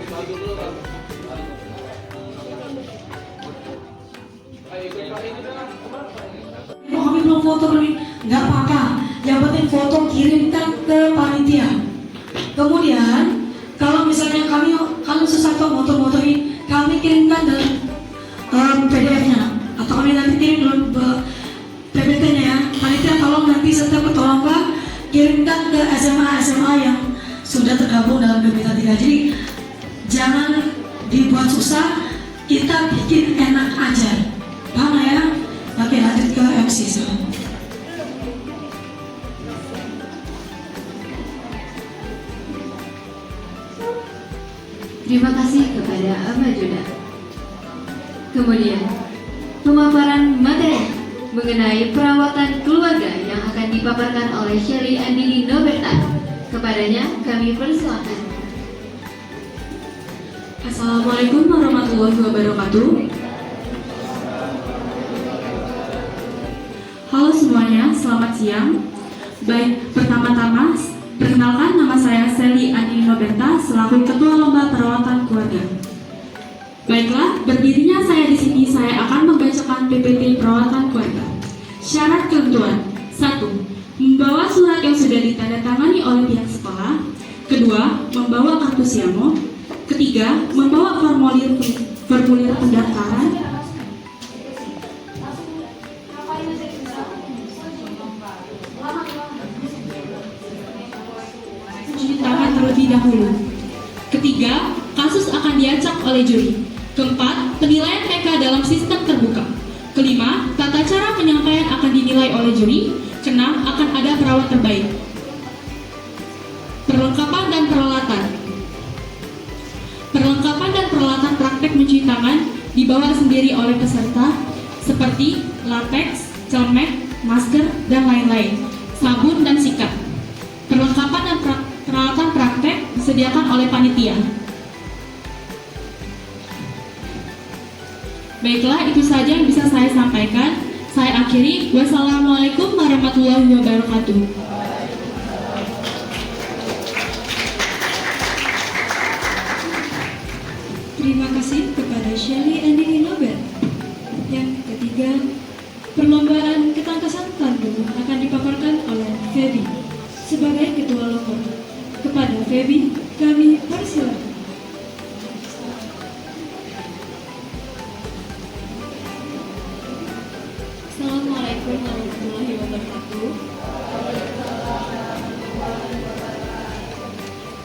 Kami belum foto nih, nggak apa-apa. Yang penting foto kirimkan ke panitia. Kemudian kalau misalnya kalian susah tuh moto-motoin, kami kirimkan dalam PDF-nya atau kami nanti kirim dalam PPT-nya ya. Panitia tolong nanti setiap ketua lomba kirimkan ke SMA yang sudah tergabung dalam Gemita 3. Jadi jangan dibuat susah, kita bikin enak aja. Paham ya? Oke, lanjut ke MC. Terima kasih kepada Ahmad Juda. Kemudian, pemaparan materi mengenai perawatan keluarga yang akan dipaparkan oleh Shelly Andini Noberta. Kepadanya kami persilakan. Assalamualaikum warahmatullahi wabarakatuh. Halo semuanya, selamat siang. Baik, pertama-tama perkenalkan, nama saya Shelly Andini Noberta selaku Ketua Lomba Perawatan Keluarga. Baiklah, berdirinya saya di sini, saya akan membacakan PPT Perawatan Keluarga. Syarat ketentuan: 1. Membawa surat yang sudah ditandatangani oleh pihak sekolah. 2. Membawa kartu siamo. 3. Membawa formulir pendaftaran. Cuci tangan terlebih dahulu. 3. Kasus akan diacak oleh juri. 4. Penilaian PK dalam sistem terbuka. 5. Tata cara penyampaian akan dinilai oleh juri. 6. Akan ada perawat terbaik. Perlengkapan dan peralatan. Perlengkapan dan peralatan praktek mencuci tangan dibawa sendiri oleh peserta seperti latex, celemek, masker, dan lain-lain, sabun dan sikat. Perlengkapan dan peralatan praktek disediakan oleh panitia. Baiklah, itu saja yang bisa saya sampaikan. Saya akhiri. Wassalamualaikum warahmatullahi wabarakatuh. Terima kasih kepada Shelly Andini Nober. Yang ketiga, perlombaan ketangkasan tanduk akan dipaparkan oleh Feby sebagai ketua lomba. Kepada Feby, kami persilakan. Assalamualaikum warahmatullahi wabarakatuh.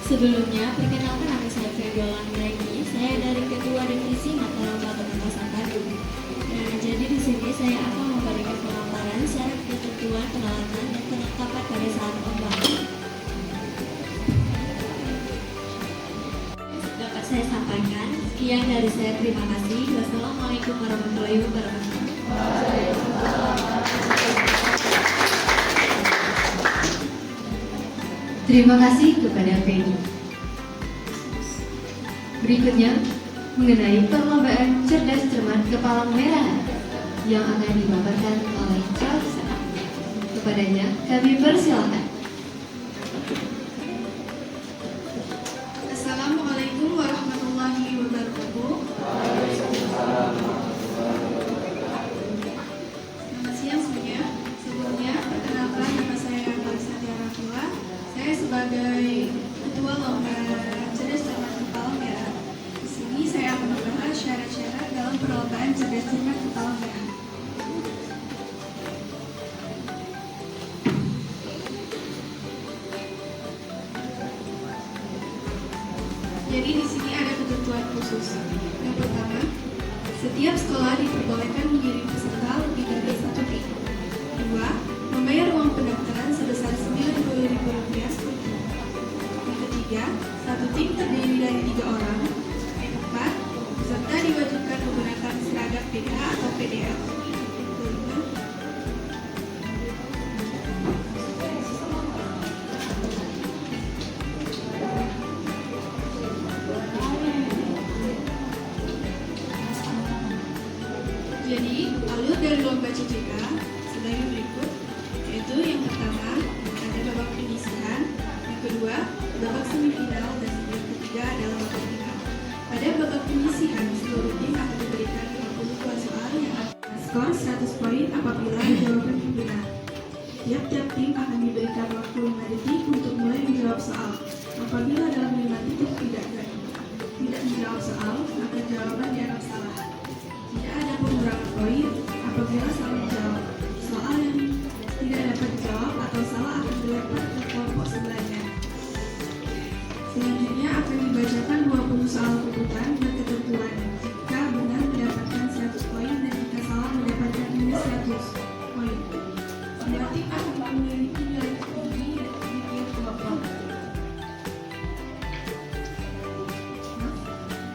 Sebelumnya, perkenalkan nama saya Febiola Nureni. Saya dari Ketua Divisi Mata Lomba Ketangkasan Tanduk. Nah, jadi di sini saya akan memberikan pemaparan syarat ketentuan peralatan dan perlengkapan pada saat lomba. Dapat saya sampaikan. Sekian dari saya. Terima kasih. Wassalamualaikum warahmatullahi wabarakatuh. Terima kasih kepada Feby. Berikutnya, mengenai perlombaan cerdas cermat kepala merah yang akan dipaparkan oleh Charles. Kepadanya kami persilakan. Assalamualaikum warahmatullahi wabarakatuh. Selamat siang semuanya. Sebelumnya, perkenalkan nama saya Marisa Tiara. Saya sebagai Ketua Lomba Cerdas Cermat Kepala Merah. Di sini saya akan membahas syarat-syarat dalam perlombaan Cerdas Cermat Kepala Merah. Jadi di sini ada ketentuan khusus. Yang pertama, setiap sekolah diperbolehkan mengirim peserta lebih dari 1 tim. 2. Membayar uang pendaftaran sebesar Rp90.000. Yang ketiga, 1 tim terdiri dari 3 orang. 4. Peserta diwajibkan menggunakan seragam PDA atau PDL. Kelima, jadi alur dari lomba CCK sebagai berikut, yaitu yang pertama ada babak penyisihan, yang kedua babak semifinal, dan yang ketiga adalah babak final. Pada babak penyisihan, seluruh tim akan diberikan 50 soal yang akan skor 100 poin apabila jawabannya benar. Tiap-tiap tim akan diberikan waktu 5 detik untuk mulai menjawab soal. Apabila dalam 5 detik tidak menjawab soal, maka jawaban dianggap salah. Tidak ada pengurangan poin apabila salah menjawab. Soal yang tidak dapat dijawab atau salah akan dilempar ke kelompok sebelahnya. Selanjutnya akan dibacakan 20 soal tuntutan dan ketentuan. Jika benar mendapatkan 100 poin dan jika salah mendapatkan minus 100 poin. Semua tim akan memiliki nilai tertinggi di tiap kelompok.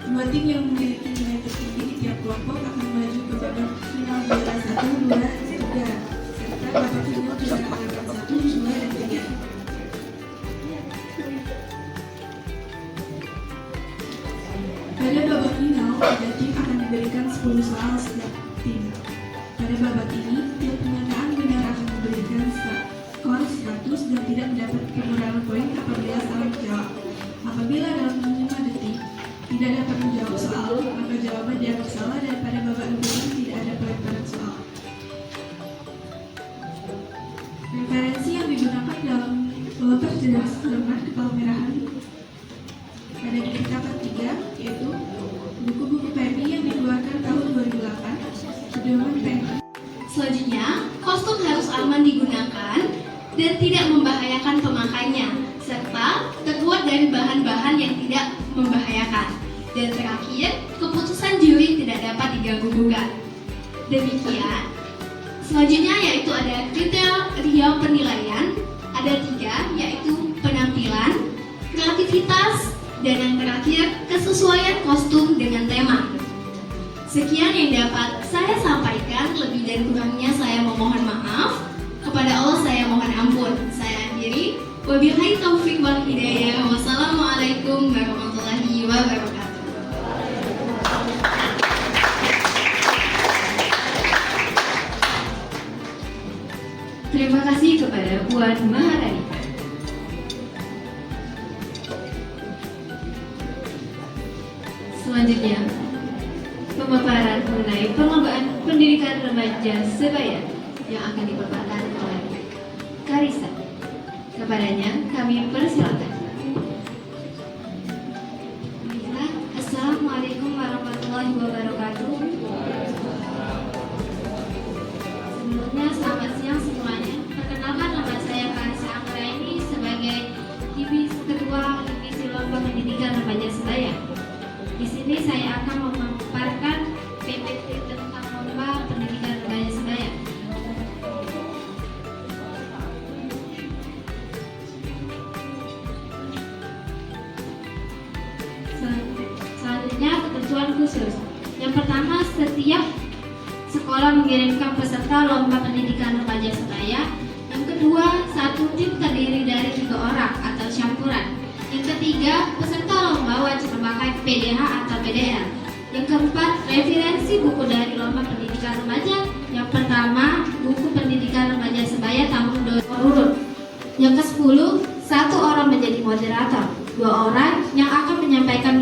Dua tim yang memiliki nilai tertinggi di tiap kelompok akan maju ke babak final juara 1, 2, 3 serta babak final juara angkat 1, 2, dan 3. Pada babak final, tiga tim akan diberikan 10 soal setiap tim. Pada babak ini, tiap pernyataan benar akan diberikan skor 100 dan tidak mendapat pengurangan poin apabila salah menjawab. Apabila dalam 5 detik tidak dapat menjawab soal, maka jawaban dianggap salah dan pada babak kedua tidak ada pelemparan soal. Referensi yang digunakan dalam melempar jelas lembar kepalmerahan ada di tingkatan 3, yaitu buku-buku PMI yang dikeluarkan tahun 2008, pedoman PMI. Selanjutnya, kostum harus aman digunakan dan tidak membahayakan pemakainya, serta terbuat dari bahan-bahan yang tidak membahayakan. Dan terakhir, keputusan juri tidak dapat diganggu-gugat. Demikian. Selanjutnya yaitu ada kriteria penilaian, ada 3, yaitu penampilan, kreativitas, dan yang terakhir kesesuaian kostum dengan tema. Sekian yang dapat saya sampaikan, lebih dan kurangnya saya memohon maaf. Kepada Allah saya mohon ampun. Saya akhiri. Wabillahi taufiq wal hidayah. Wassalamualaikum warahmatullahi wabarakatuh. Terima kasih kepada Puan Maharani. Selanjutnya, pemaparan mengenai perlombaan pendidikan remaja sebaya yang akan dipaparkan oleh Karisa. Kepadanya kami persilakan. Assalamualaikum warahmatullahi wabarakatuh. Sebelumnya selamat siang semuanya. Perkenalkan nama saya Karisa Anggraini sebagai Ketua Divisi Lomba Pendidikan Remaja Sebaya. Di sini saya akan memaparkan PPT tentang Lomba Pendidikan Remaja Sebaya. Selanjutnya ketentuan khusus. Yang pertama, setiap sekolah mengirimkan peserta Lomba Pendidikan Remaja Sebaya. Yang kedua, satu tim terdiri dari 3 orang atau campuran. Yang ketiga, peserta lomba wajib memakai PDH atau PDL. Yang keempat, referensi buku dari Lomba Pendidikan Remaja. Yang pertama, buku Pendidikan Remaja Sebaya tahun 2000. Yang ke-10, 1 orang menjadi moderator, 2 orang yang akan menyampaikan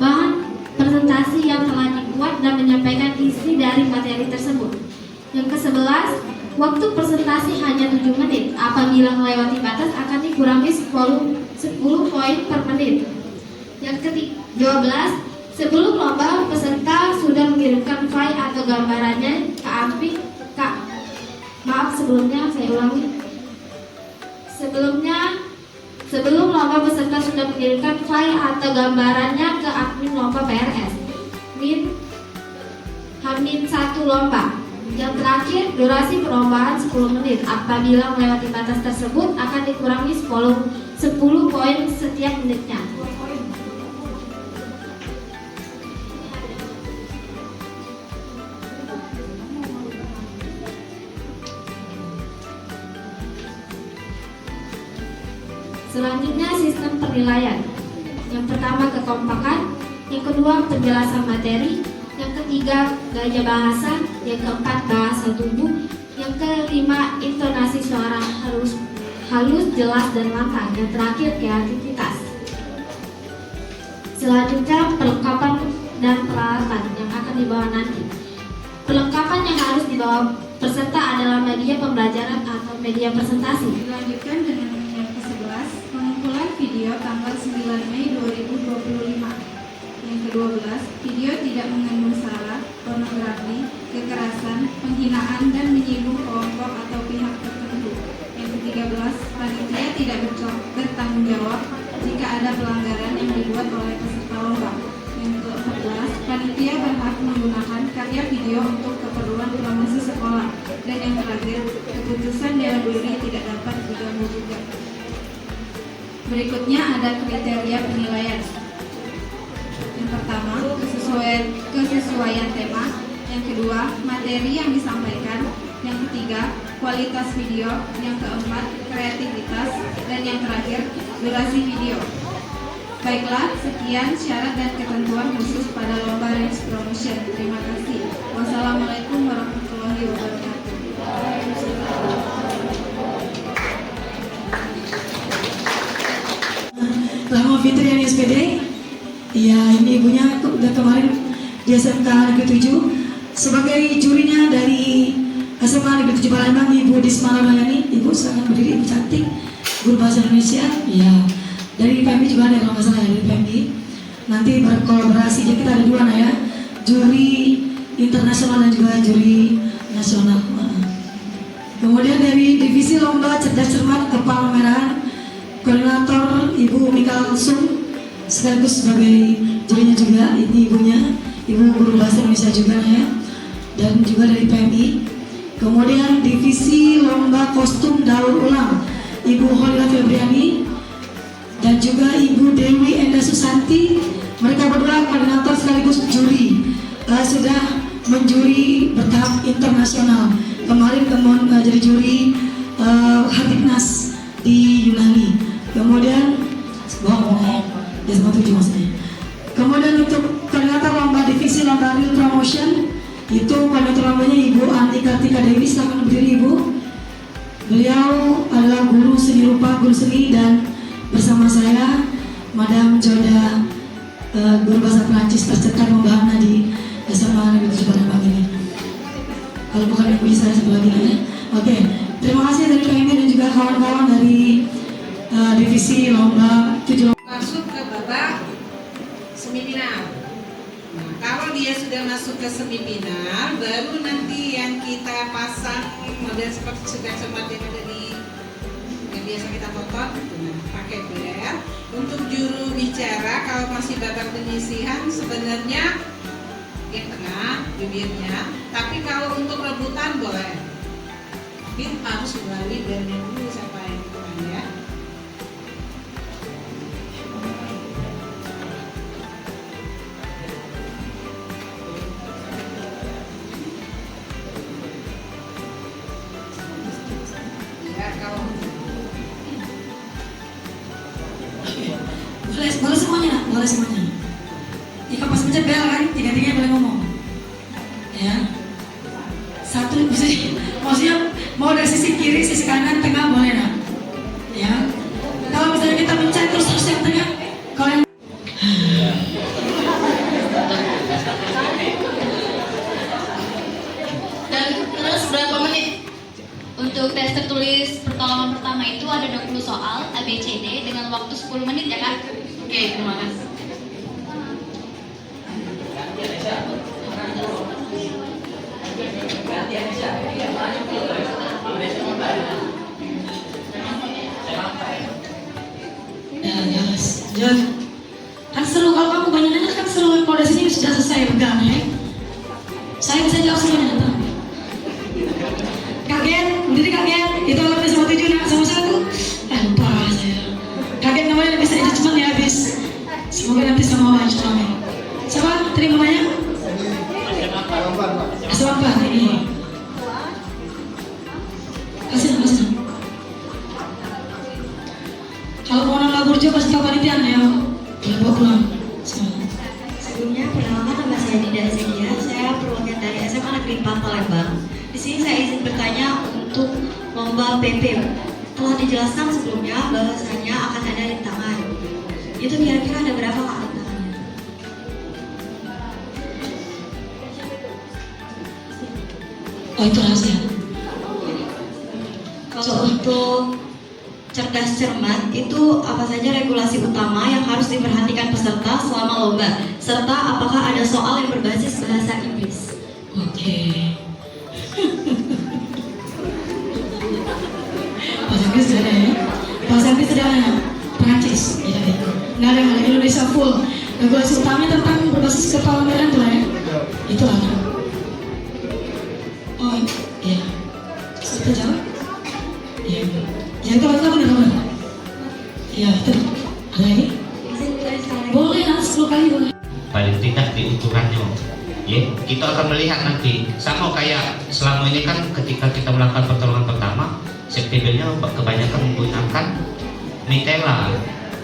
bahan presentasi yang telah dibuat dan menyampaikan isi dari materi tersebut. Yang ke-11, waktu presentasi hanya 7 menit. Apabila melewati batas akan dikurangi 10 poin per menit. Yang ke-12, sebelum lomba peserta sudah mengirimkan file atau gambarannya ke admin. Sebelum lomba peserta sudah mengirimkan file atau gambarannya ke admin lomba PRS. Hamin 1 lomba. Yang terakhir, durasi perlombaan 10 menit. Apabila melewati batas tersebut akan dikurangi 10 poin setiap menitnya. Selanjutnya sistem penilaian. Yang pertama kekompakan, yang kedua penjelasan materi, yang ketiga gaya bahasa, yang keempat bahasa tubuh, yang kelima intonasi suara halus, jelas dan lantang, yang terakhir kreativitas. Selanjutnya perlengkapan dan peralatan yang akan dibawa nanti. Perlengkapan yang harus dibawa peserta adalah media pembelajaran atau media presentasi. Dilanjutkan dengan yang ke-11, pengumpulan video tanggal 9 Mei 2025. Yang ke-12, video tidak mengandung sara, pornografi, kekerasan, penghinaan, dan menyinggung kelompok atau pihak tertentu. Yang ke-13, panitia tidak bertanggung jawab jika ada pelanggaran yang dibuat oleh peserta lomba. Yang ke-14, panitia berhak menggunakan karya video untuk keperluan promosi sekolah. Dan yang terakhir, keputusan dewan juri tidak dapat diganggu-gugat. Berikutnya ada kriteria penilaian. Yang pertama, kesesuaian tema. Yang kedua, materi yang disampaikan. Yang ketiga, kualitas video. Yang keempat, kreativitas. Dan yang terakhir, durasi video. Baiklah, sekian syarat dan ketentuan khusus pada lomba Range Promotion. Terima kasih. Wassalamualaikum warahmatullahi wabarakatuh. Rahma Fitri yang SPD. Ya, ini ibunya udah kemarin di SMK Negeri 7 sebagai jurinya dari SMK Negeri 7 Palembang, Ibu Disma Ramayani. Ibu silakan berdiri, Ibu cantik, guru bahasa Indonesia. Ya, dari PMI juga ada kalau nggak salah ya, dari PMI. Nanti berkolaborasi, jadi kita ada dua ya, juri internasional dan juga juri nasional. Kemudian dari divisi lomba cerdas cermat kepala koordinator Ibu Mika Sung sekaligus sebagai jurinya juga, ini ibunya, ibu guru bahasa Indonesia juga ya, dan juga dari PMI. Kemudian divisi lomba kostum daur ulang Ibu Holila Febriani dan juga Ibu Dewi Enda Susanti. Mereka berdua koordinator sekaligus juri, sudah menjuri bertahap internasional. Kemarin jadi juri Hartiknas di Yunani. Kemudian maksudnya. Kemudian untuk koordinator lomba divisi lomba Real Promotion itu koordinator lombanya Ibu Andi Kartika Dewi. Silakan berdiri Ibu. Beliau adalah guru seni rupa, guru seni, dan bersama saya Madam Joda, guru bahasa Perancis tercetar membahana di SMA Negeri 7 Palembang ini. Kalau bukan yang bisa saya satu lagi ya. Oke, terima kasih dari PMI dan juga kawan-kawan dari divisi lomba 7. Masuk ke babak semifinal. Nah, kalau dia sudah masuk ke semifinal, baru nanti yang kita pasang model seperti cerdas cermat yang ada di yang biasa kita tonton, nah, pakai bel. Untuk juru bicara, kalau masih babak penyisihan sebenarnya yang tengah bibirnya, tapi kalau untuk rebutan boleh. Tapi harus melalui belnya dulu siapa yang bukan ya. Boleh semuanya, boleh semuanya. Jika pas pencet bel kan, tiga-tiganya boleh ngomong. Ya. Satu, maksudnya mau dari sisi kiri, sisi kanan, tengah boleh nak. Ya. Kalau misalnya kita pencet terus yang tengah, kalau yang Dan terus berapa menit? Untuk tes tertulis pertolongan pertama itu ada 20 soal ABCD dengan waktu 10 menit ya Kak? Oke, terima kasih. Ya, kan seru kalau kamu banyak nanya kan seru. Kalau dari sini sudah selesai pegang ya. Saya bisa jawab semuanya. Kaget, berdiri kaget. Itu alatnya sama 7 nak sama 1. Lupa saya. Kaget namanya bisa itu cuma ya habis. Semoga nanti sama lanjut kami. Siapa? Tadi mau nanya? SMA ini. Kasih. Kalau mau nambah burjo pasti tahu panitia ya. Bawa pulang. Sebelumnya perkenalkan nama saya Dinda Zekia. Saya perwakilan dari SMA Negeri 4 Palembang. Di sini saya izin bertanya untuk lomba PP. Telah dijelaskan sebelumnya bahwasanya akan ada rintangan. Itu kira-kira ada berapa Kak rintangannya? Oh itu rahasia. Kalau untuk cerdas cermat itu apa saja regulasi utama yang harus diperhatikan peserta selama lomba, serta apakah ada soal yang berbasis bahasa Inggris? Oke. Bahasa Inggris tidak ada ya? Bahasa Inggris tidak ada ya? Perancis? Tidak ada. Nggak ada Indonesia full. Regulasi utamanya tentang berbasis keparlemenan tuh ya? Itu ada. Oh iya. Kita jawab? Iya. Ya itu benar. Iya itu. Ada lagi? Boleh lah 10 kali boleh. Paling tidak di ukurannya. Ya, kita akan melihat nanti. Sama kayak selama ini kan ketika kita melakukan pertolongan pertama, safety-nya kebanyakan menggunakan mitela.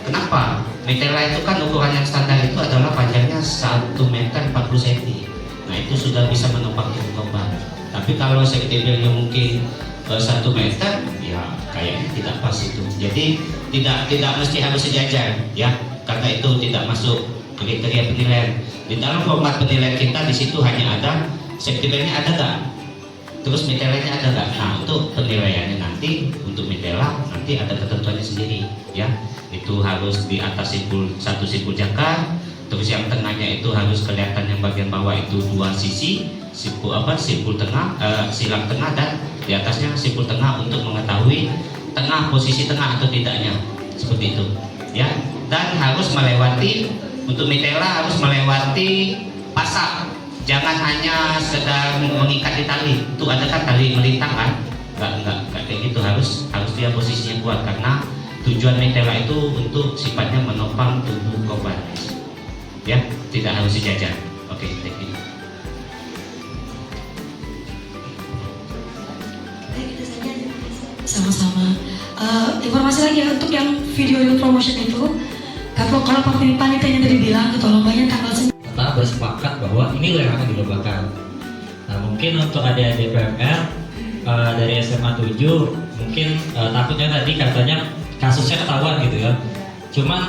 Kenapa? Mitela itu kan ukuran yang standar itu adalah panjangnya 1 meter 40 cm. Nah itu sudah bisa menopang korban. Tapi kalau safety-nya mungkin 1 meter, ya kayaknya tidak pas itu. Jadi tidak mesti harus sejajar, ya, karena itu tidak masuk kriteria penilaian. Di dalam format penilaian kita di situ hanya ada safety belt-nya ada nggak, terus mitelanya ada nggak. Nah untuk penilaiannya nanti untuk mitela nanti ada ketentuannya sendiri, ya. Itu harus di atas satu simpul jangkar, terus yang tengahnya itu harus kelihatan yang bagian bawah itu 2 sisi, simpul tengah, silang tengah, dan di atasnya simpul tengah untuk mengetahui tengah, posisi tengah atau tidaknya, seperti itu, ya. Dan harus melewati, untuk mitela harus melewati pasak, jangan hanya sedang mengikat di tali. Itu ada kan tali melintang kan? Enggak kayak gitu, harus dia posisinya kuat, karena tujuan mitela itu untuk sifatnya menopang tubuh korban, ya, tidak harus sejajar. Oke, thank you. Sama-sama. Informasi lagi ya untuk yang video promotion itu, kalau panitianya tadi bilang ketua lombanya tanggal 9. Kita bersepakat bahwa ini yang akan dilombakan. Nah mungkin untuk adik-adik PMR dari SMA 7 mungkin takutnya tadi katanya kasusnya ketahuan gitu ya. Cuman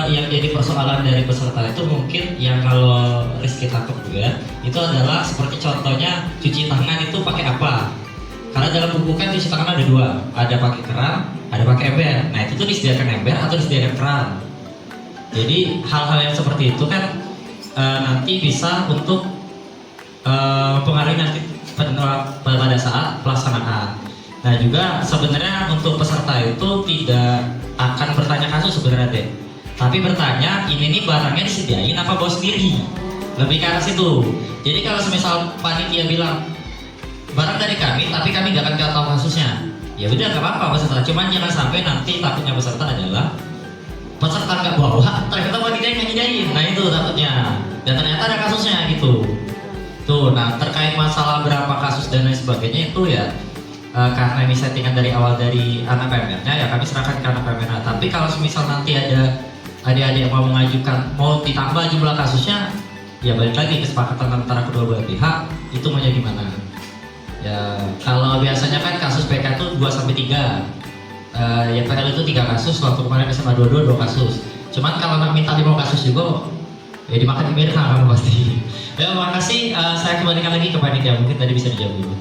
yang jadi persoalan dari peserta itu mungkin yang kalau Rizky tangkap juga itu adalah seperti contohnya cuci tangan itu pakai apa? Karena dalam buku kan cuci tangan ada 2, ada pakai keran, ada pakai ember. Nah itu tuh disediakan ember atau disediakan keran. Jadi hal-hal yang seperti itu kan nanti bisa untuk mempengaruhi nanti pada saat pelaksanaan. Nah juga sebenarnya untuk peserta itu tidak akan bertanya kasus sebenarnya deh, tapi bertanya ini nih barangnya disediain apa bawa sendiri, lebih ke arah situ. Jadi kalau semisal panitia bilang barang dari kami tapi kami nggak akan tahu kasusnya, ya udah nggak apa-apa peserta. Cuman jangan sampai nanti takutnya peserta adalah peserta nggak bawa, ternyata panitia yang nyediain. Nah itu takutnya, dan ternyata ada kasusnya gitu. Tuh, nah terkait masalah berapa kasus dan lain sebagainya itu ya karena ini settingan dari awal dari anak PMR-nya, ya kami serahkan ke anak PMR. Tapi kalau misal nanti ada adik-adik yang mau mengajukan mau ditambah jumlah kasusnya, ya balik lagi kesepakatan antara kedua belah pihak itu mau jadi gimana. Ya kalau biasanya kan kasus PK itu 2-3. Ya PL itu 3 kasus, waktu kemarin SMA 22 2 kasus. Cuman kalau nak minta 5 kasus juga, ya dimakan di merah kamu pasti. Ya makasih, saya kembalikan lagi ke panitia, mungkin tadi bisa dijawab dulu.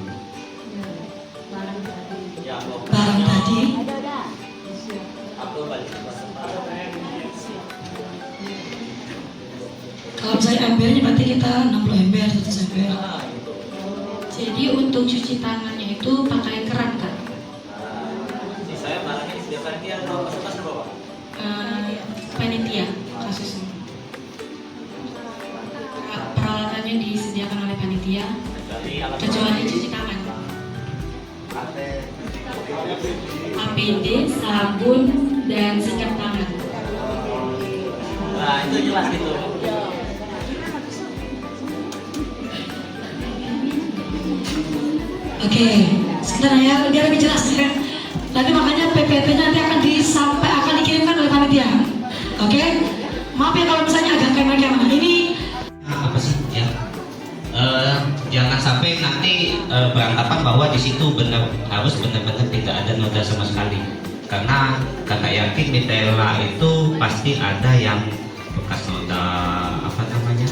Barang tadi. Kalau misalnya embernya berarti kita 60 ember, 100 ember. Jadi untuk cuci tangannya itu pakai keran kan? Saya barangnya disediakan dia atau peserta bawa? Panitia kasusnya. Peralatannya disediakan oleh panitia, kecuali cuci tangan. APD, sabun, dan sikat tangan. Nah itu jelas gitu. Oke, sebentar ya, biar lebih jelas ya. Nanti makanya PPT-nya nanti akan dikirimkan oleh panitia. Oke, maaf ya kalau misalnya agak kemana-kemana. Ini Apa sih ya? Jangan sampai nanti beranggapan bahwa di situ harus benar-benar tidak ada noda sama sekali. Karena kakak yakin mitela itu pasti ada yang bekas noda apa namanya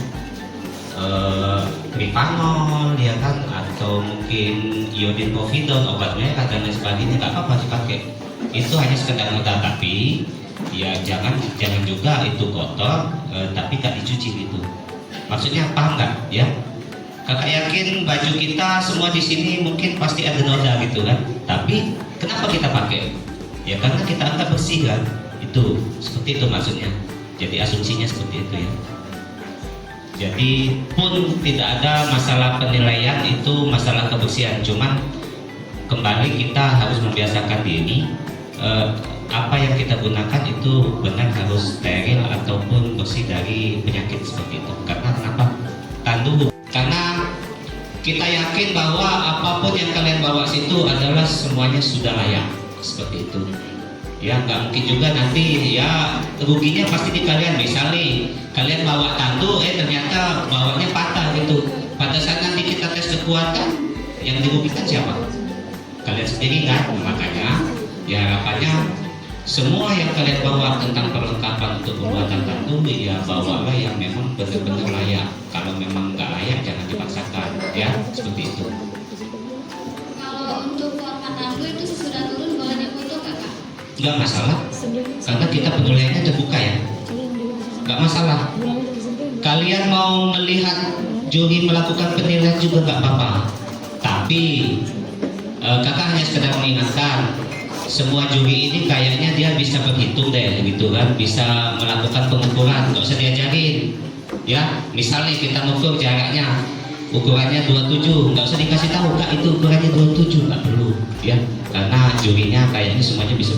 bipanol ya kan, atau mungkin iodin povidon, obat merah dan lain sebagainya, nggak apa-apa dipakai. Itu hanya sekedar modal, tapi ya jangan juga itu kotor tapi nggak dicuci gitu. Maksudnya paham nggak ya? Kakak yakin baju kita semua di sini mungkin pasti ada noda gitu kan, tapi kenapa kita pakai? Ya karena kita anggap bersih kan. Itu seperti itu maksudnya. Jadi asumsinya seperti itu ya. Jadi pun tidak ada masalah penilaian, itu masalah kebersihan. Cuman kembali kita harus membiasakan diri, apa yang kita gunakan itu benar harus steril ataupun bersih dari penyakit seperti itu. Karena kenapa? Tandu. Karena kita yakin bahwa apapun yang kalian bawa situ adalah semuanya sudah layak seperti itu. Ya nggak mungkin juga nanti ya ruginya pasti di kalian. Misalnya kalian bawa tandu, ternyata bawanya patah gitu. Pada saat nanti kita tes kekuatan, yang dirugikan siapa? Kalian sendiri kan. Makanya ya harapannya semua yang kalian bawa tentang perlengkapan untuk pembuatan tandu ya bawalah yang memang benar-benar layak. Kalau memang nggak layak jangan dipaksakan ya, seperti itu. Kalau untuk format tandu itu sesudah turun boleh difoto nggak, Kak? Nggak masalah, karena kita penilaiannya terbuka ya, nggak masalah. Kalian mau melihat juri melakukan penilaian juga nggak apa-apa, tapi kakak hanya sekedar mengingatkan, semua juri ini kayaknya dia bisa berhitung deh gitu kan, bisa melakukan pengukuran, nggak usah diajarin ya. Misalnya kita mengukur jaraknya, ukurannya 27, nggak usah dikasih tahu Kak itu ukurannya 27, nggak perlu ya, karena jurinya kayaknya semuanya bisa